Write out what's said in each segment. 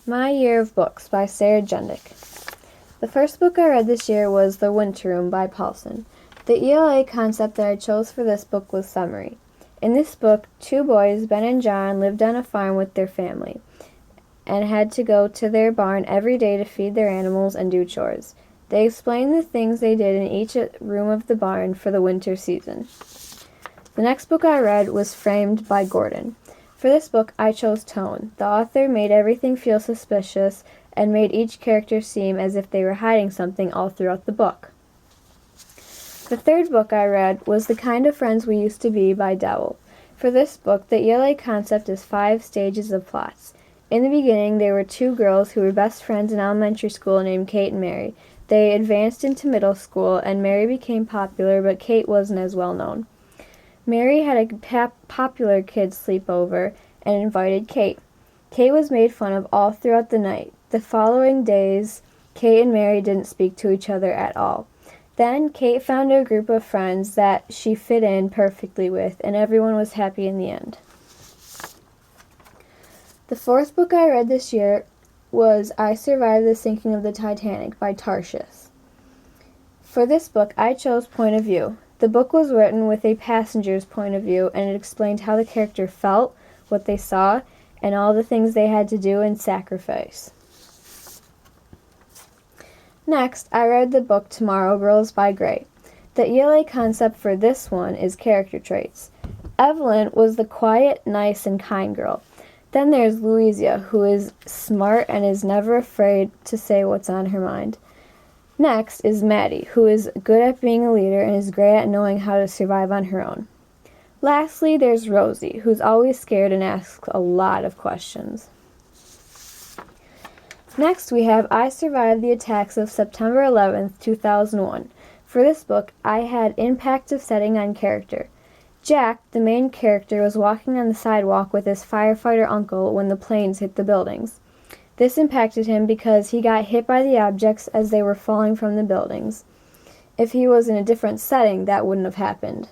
My Year of Books by Sarah Jendick. The first book I read this year was The Winter Room by Paulson. The ELA concept that I chose for this book was summary. In this book, two boys, Ben and John, lived on a farm with their family and had to go to their barn every day to feed their animals and do chores. They explained the things they did in each room of the barn for the winter season. The next book I read was Framed by Gordon. For this book, I chose tone. The author made everything feel suspicious and made each character seem as if they were hiding something all throughout the book. The third book I read was The Kind of Friends We Used to Be by Dowell. For this book, the ELA concept is 5 stages of plots. In the beginning, there were 2 girls who were best friends in elementary school named Kate and Mary. They advanced into middle school, and Mary became popular, but Kate wasn't as well known. Mary had a popular kid sleepover and invited Kate. Kate was made fun of all throughout the night. The following days, Kate and Mary didn't speak to each other at all. Then Kate found a group of friends that she fit in perfectly with, and everyone was happy in the end. The fourth book I read this year was I Survived the Sinking of the Titanic by Tarshish. For this book, I chose point of view. The book was written with a passenger's point of view, and it explained how the character felt, what they saw, and all the things they had to do and sacrifice. Next, I read the book Tomorrow Girls by Gray. The ELA concept for this one is character traits. Evelyn was the quiet, nice, and kind girl. Then there's Louisa, who is smart and is never afraid to say what's on her mind. Next is Maddie, who is good at being a leader and is great at knowing how to survive on her own. Lastly, there's Rosie, who's always scared and asks a lot of questions. Next, we have I Survived the Attacks of September 11th, 2001. For this book, I had impact of setting on character. Jack, the main character, was walking on the sidewalk with his firefighter uncle when the planes hit the buildings. This impacted him because he got hit by the objects as they were falling from the buildings. If he was in a different setting, that wouldn't have happened.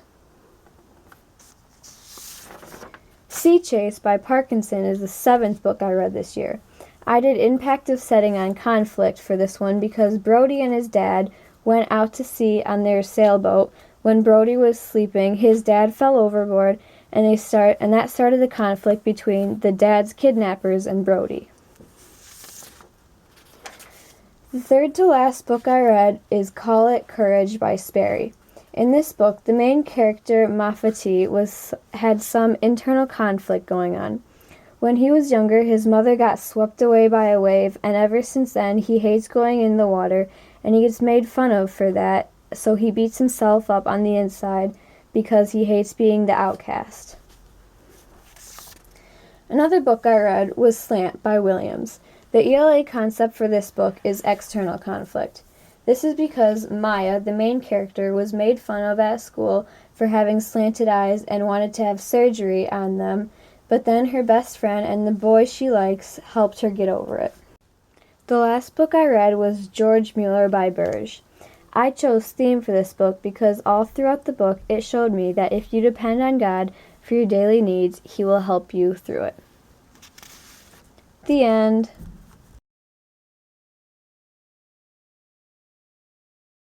Sea Chase by Parkinson is the 7th book I read this year. I did impact of setting on conflict for this one because Brody and his dad went out to sea on their sailboat. When Brody was sleeping, his dad fell overboard, and that started the conflict between the dad's kidnappers and Brody. The third to last book I read is Call It Courage by Sperry. In this book, the main character, Mafati, had some internal conflict going on. When he was younger, his mother got swept away by a wave, and ever since then, he hates going in the water, and he gets made fun of for that, so he beats himself up on the inside because he hates being the outcast. Another book I read was Slant by Williams. The ELA concept for this book is external conflict. This is because Maya, the main character, was made fun of at school for having slanted eyes and wanted to have surgery on them, but then her best friend and the boy she likes helped her get over it. The last book I read was George Mueller by Burge. I chose theme for this book because all throughout the book it showed me that if you depend on God for your daily needs, He will help you through it. The end.